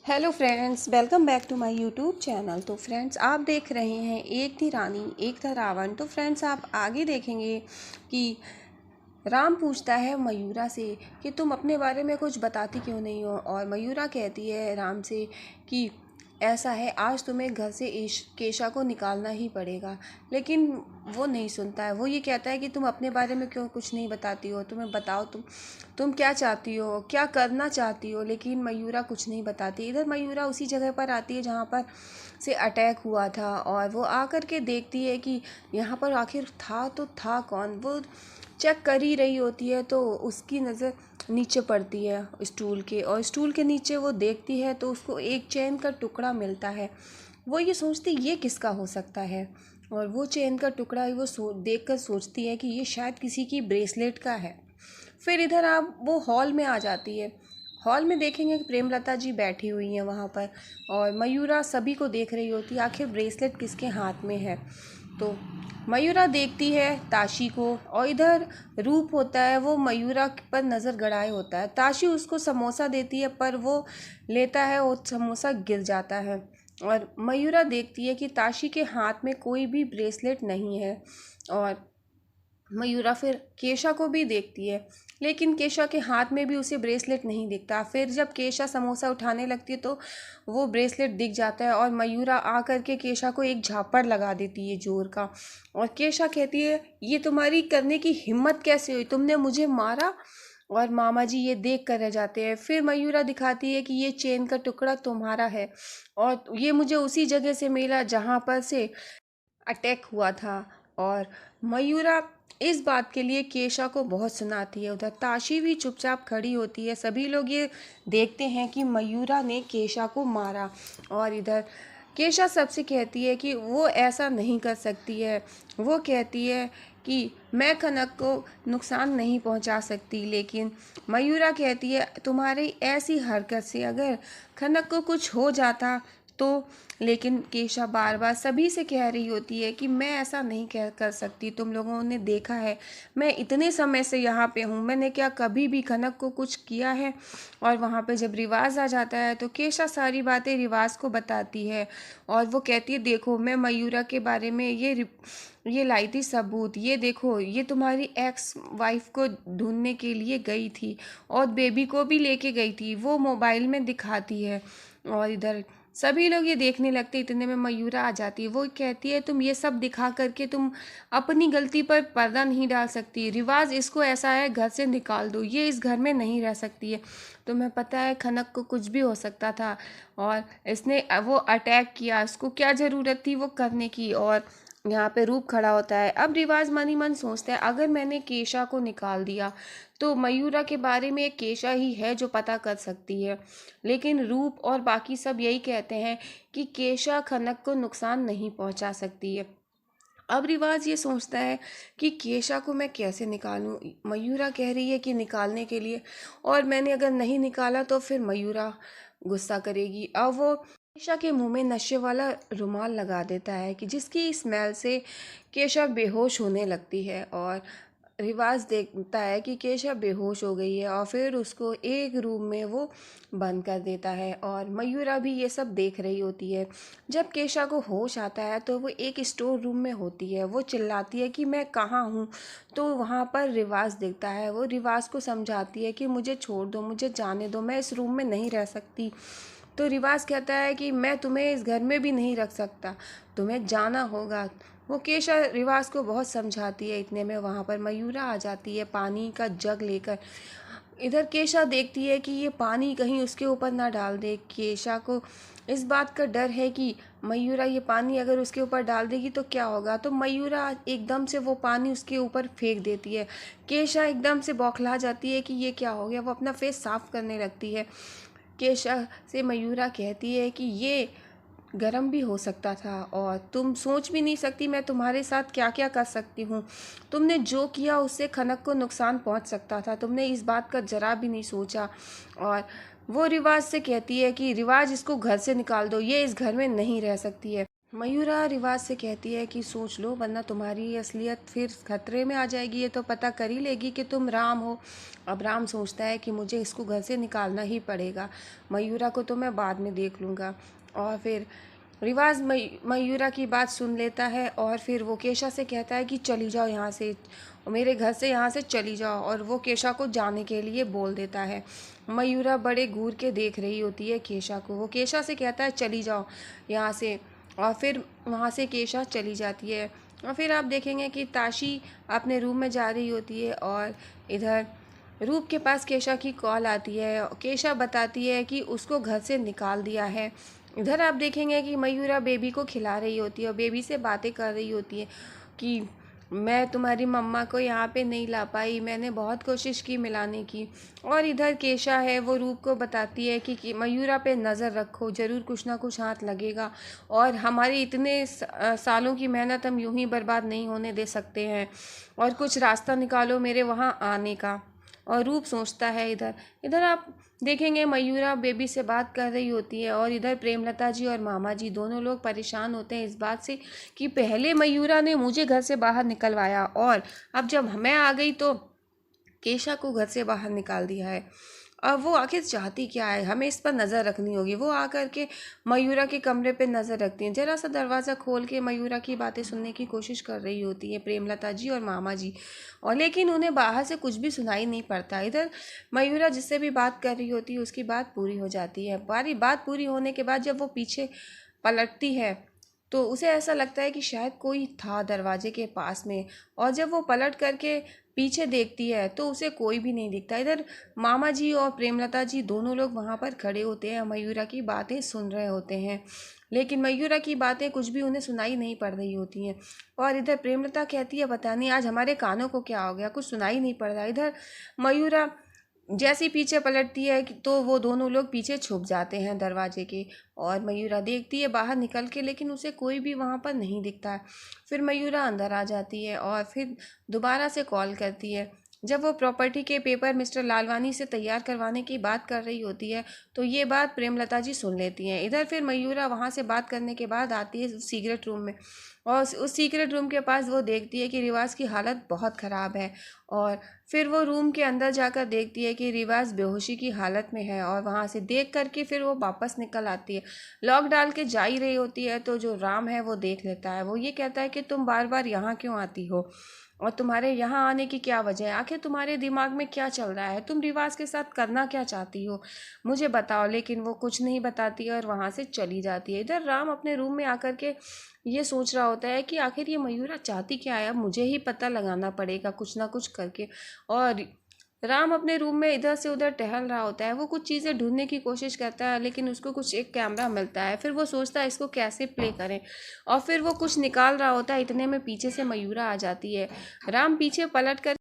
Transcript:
Hello friends, welcome back to my YouTube channel. तो friends, आप देख रहे हैं एक थी रानी एक था रावण। तो फ्रेंड्स, आप आगे देखेंगे कि राम पूछता है मयूरा से कि तुम अपने बारे में कुछ बताती क्यों नहीं हो। और मयूरा कहती है राम से कि ऐसा है, आज तुम्हें घर से केशा को निकालना ही पड़ेगा। लेकिन वो नहीं सुनता है। वो ये कहता है कि तुम अपने बारे में क्यों कुछ नहीं बताती हो, तुम्हें बताओ तुम क्या चाहती हो, क्या करना चाहती हो। लेकिन मयूरा कुछ नहीं बताती। इधर मयूरा उसी जगह पर आती है जहाँ पर से अटैक हुआ था, और वो आकर के देखती है कि यहाँ पर आखिर था तो था कौन। वो चेक कर ही रही होती है तो उसकी नज़र नीचे पड़ती है स्टूल के, और स्टूल के नीचे वो देखती है तो उसको एक चेन का टुकड़ा मिलता है। वो ये सोचती ये किसका हो सकता है, और वो चेन का टुकड़ा वो देख कर सोचती है कि ये शायद किसी की ब्रेसलेट का है। फिर इधर आप वो हॉल में आ जाती है। हॉल में देखेंगे कि प्रेमलता जी बैठी हुई हैं वहाँ पर, और मयूरा सभी को देख रही होती है आखिर ब्रेसलेट किसके हाथ में है। तो मयूरा देखती है ताशी को, और इधर रूप होता है वो मयूरा पर नज़र गड़ाए होता है। ताशी उसको समोसा देती है पर वो लेता है और समोसा गिर जाता है। और मयूरा देखती है कि ताशी के हाथ में कोई भी ब्रेसलेट नहीं है। और मयूरा फिर केशा को भी देखती है, लेकिन केशा के हाथ में भी उसे ब्रेसलेट नहीं दिखता। फिर जब केशा समोसा उठाने लगती है तो वो ब्रेसलेट दिख जाता है, और मयूरा आकर के केशा को एक झापड़ लगा देती है जोर का। और केशा कहती है ये तुम्हारी करने की हिम्मत कैसे हुई, तुमने मुझे मारा। और मामा जी ये देख कर रह जाते हैं। फिर मयूरा दिखाती है कि ये चेन का टुकड़ा तुम्हारा है, और ये मुझे उसी जगह से मिला जहाँ पर से अटैक हुआ था। और मयूरा इस बात के लिए केशा को बहुत सुनाती है। उधर ताशी भी चुपचाप खड़ी होती है। सभी लोग ये देखते हैं कि मयूरा ने केशा को मारा। और इधर केशा सबसे कहती है कि वो ऐसा नहीं कर सकती है। वो कहती है कि मैं खनक को नुकसान नहीं पहुंचा सकती। लेकिन मयूरा कहती है तुम्हारी ऐसी हरकत से अगर खनक को कुछ हो जाता तो। लेकिन केशा बार बार सभी से कह रही होती है कि मैं ऐसा नहीं कह कर सकती, तुम लोगों ने देखा है मैं इतने समय से यहाँ पे हूँ, मैंने क्या कभी भी खनक को कुछ किया है। और वहाँ पे जब रिवाज आ जाता है तो केशा सारी बातें रिवाज को बताती है। और वो कहती है देखो, मैं मयूरा के बारे में ये लाई थी सबूत, ये देखो ये तुम्हारी एक्स वाइफ को ढूंढने के लिए गई थी, और बेबी को भी लेके गई थी, वो मोबाइल में दिखाती है। और इधर सभी लोग ये देखने लगते, इतने में मयूरा आ जाती है। वो कहती है तुम ये सब दिखा करके तुम अपनी गलती पर पर्दा नहीं डाल सकती। रिवाज इसको ऐसा है, घर से निकाल दो, ये इस घर में नहीं रह सकती है। तुम्हें पता है खनक को कुछ भी हो सकता था, और इसने वो अटैक किया, इसको क्या ज़रूरत थी वो करने की। और यहाँ पे रूप खड़ा होता है। अब रिवाज मन ही मन सोचता है अगर मैंने केशा को निकाल दिया तो मयूरा के बारे में एक केशा ही है जो पता कर सकती है। लेकिन रूप और बाकी सब यही कहते हैं कि केशा खनक को नुकसान नहीं पहुंचा सकती है। अब रिवाज ये सोचता है कि केशा को मैं कैसे निकालूं। मयूरा कह रही है कि निकालने के लिए, और मैंने अगर नहीं निकाला तो फिर मयूरा गुस्सा करेगी। अब वो केशा के मुंह में नशे वाला रुमाल लगा देता है कि जिसकी स्मेल से केशा बेहोश होने लगती है। और रिवाज देखता है कि केशा बेहोश हो गई है, और फिर उसको एक रूम में वो बंद कर देता है। और मयूरा भी ये सब देख रही होती है। जब केशा को होश आता है तो वो एक स्टोर रूम में होती है। वो चिल्लाती है कि मैं कहाँ हूँ। तो वहाँ पर रिवाज दिखता है। वो रिवाज को समझाती है कि मुझे छोड़ दो, मुझे जाने दो, मैं इस रूम में नहीं रह सकती। तो रिवाज कहता है कि मैं तुम्हें इस घर में भी नहीं रख सकता, तुम्हें जाना होगा। वो केशा रिवाज को बहुत समझाती है। इतने में वहाँ पर मयूरा आ जाती है पानी का जग लेकर। इधर केशा देखती है कि ये पानी कहीं उसके ऊपर ना डाल दे। केशा को इस बात का डर है कि मयूरा ये पानी अगर उसके ऊपर डाल देगी तो क्या होगा। तो मयूरा एकदम से वो पानी उसके ऊपर फेंक देती है। केशा एकदम से बौखला जाती है कि ये क्या हो गया। वो अपना फेस साफ करने लगती है। केशा से मयूरा कहती है कि ये गरम भी हो सकता था, और तुम सोच भी नहीं सकती मैं तुम्हारे साथ क्या क्या कर सकती हूँ। तुमने जो किया उससे खनक को नुकसान पहुँच सकता था, तुमने इस बात का जरा भी नहीं सोचा। और वो रिवाज से कहती है कि रिवाज इसको घर से निकाल दो, ये इस घर में नहीं रह सकती है। मयूरा रिवाज से कहती है कि सोच लो वरना तुम्हारी असलियत फिर खतरे में आ जाएगी। ये तो पता कर ही लेगी कि तुम राम हो। अब राम सोचता है कि मुझे इसको घर से निकालना ही पड़ेगा। मयूरा को तो मैं बाद में देख लूँगा। और फिर रिवाज मयूरा की बात सुन लेता है और फिर वो केशा से कहता है कि चली जाओ यहाँ से, मेरे घर से यहाँ से चली जाओ। और वो केशा को जाने के लिए बोल देता है। मयूरा बड़े घूर के देख रही होती है केशा को। वो केशा से कहता है चली जाओ यहाँ से, और फिर वहाँ से केशा चली जाती है। और फिर आप देखेंगे कि ताशी अपने रूम में जा रही होती है और इधर रूप के पास केशा की कॉल आती है। केशा बताती है कि उसको घर से निकाल दिया है। इधर आप देखेंगे कि मयूरा बेबी को खिला रही होती है और बेबी से बातें कर रही होती है कि मैं तुम्हारी मम्मा को यहाँ पे नहीं ला पाई, मैंने बहुत कोशिश की मिलाने की। और इधर केशा है वो रूप को बताती है कि मयूरा पे नज़र रखो, ज़रूर कुछ ना कुछ हाथ लगेगा और हमारी इतने सालों की मेहनत हम यूं ही बर्बाद नहीं होने दे सकते हैं, और कुछ रास्ता निकालो मेरे वहाँ आने का। और रूप सोचता है इधर इधर आप देखेंगे मयूरा बेबी से बात कर रही होती है और इधर प्रेमलता जी और मामा जी दोनों लोग परेशान होते हैं इस बात से कि पहले मयूरा ने मुझे घर से बाहर निकलवाया और अब जब मैं आ गई तो केशा को घर से बाहर निकाल दिया है। अब वो आखिर चाहती क्या है, हमें इस पर नज़र रखनी होगी। वो आकर के मयूरा के कमरे पे नज़र रखती हैं, जरा सा दरवाज़ा खोल के मयूरा की बातें सुनने की कोशिश कर रही होती है प्रेमलता जी और मामा जी, और लेकिन उन्हें बाहर से कुछ भी सुनाई नहीं पड़ता। इधर मयूरा जिससे भी बात कर रही होती है उसकी बात पूरी हो जाती है। बात पूरी होने के बाद जब वो पीछे पलटती है तो उसे ऐसा लगता है कि शायद कोई था दरवाजे के पास में, और जब वो पलट करके पीछे देखती है तो उसे कोई भी नहीं दिखता। इधर मामा जी और प्रेमलता जी दोनों लोग वहाँ पर खड़े होते हैं, मयूरा की बातें सुन रहे होते हैं, लेकिन मयूरा की बातें कुछ भी उन्हें सुनाई नहीं पड़ रही होती हैं। और इधर प्रेमलता कहती है पता नहीं आज हमारे कानों को क्या हो गया, कुछ सुनाई नहीं पड़ रहा। इधर मयूरा जैसे पीछे पलटती है तो वो दोनों लोग पीछे छुप जाते हैं दरवाजे के, और मयूरा देखती है बाहर निकल के लेकिन उसे कोई भी वहाँ पर नहीं दिखता है। फिर मयूरा अंदर आ जाती है और फिर दोबारा से कॉल करती है। जब वो प्रॉपर्टी के पेपर मिस्टर लालवानी से तैयार करवाने की बात कर रही होती है तो ये बात प्रेमलता जी सुन लेती हैं। इधर फिर मयूरा वहाँ से बात करने के बाद आती है सीक्रेट रूम में, और उस सीक्रेट रूम के पास वो देखती है कि रिवाज की हालत बहुत ख़राब है। और फिर वो रूम के अंदर जाकर देखती है कि रिवाज बेहोशी की हालत में है, और वहाँ से देख करके फिर वो वापस निकल आती है। लॉक डाल के जा ही रही होती है तो जो राम है वो देख लेता है। वो ये कहता है कि तुम बार बार यहाँ क्यों आती हो और तुम्हारे यहाँ आने की क्या वजह है, आखिर तुम्हारे दिमाग में क्या चल रहा है, तुम रिवाज के साथ करना क्या चाहती हो, मुझे बताओ। लेकिन वो कुछ नहीं बताती है और वहाँ से चली जाती है। इधर राम अपने रूम में आकर के ये सोच रहा होता है कि आखिर ये मयूरा चाहती क्या है, अब मुझे ही पता लगाना पड़ेगा कुछ ना कुछ करके। और राम अपने रूम में इधर से उधर टहल रहा होता है, वो कुछ चीज़ें ढूंढने की कोशिश करता है लेकिन उसको कुछ एक कैमरा मिलता है। फिर वो सोचता है इसको कैसे प्ले करें, और फिर वो कुछ निकाल रहा होता है, इतने में पीछे से मयूरा आ जाती है। राम पीछे पलट कर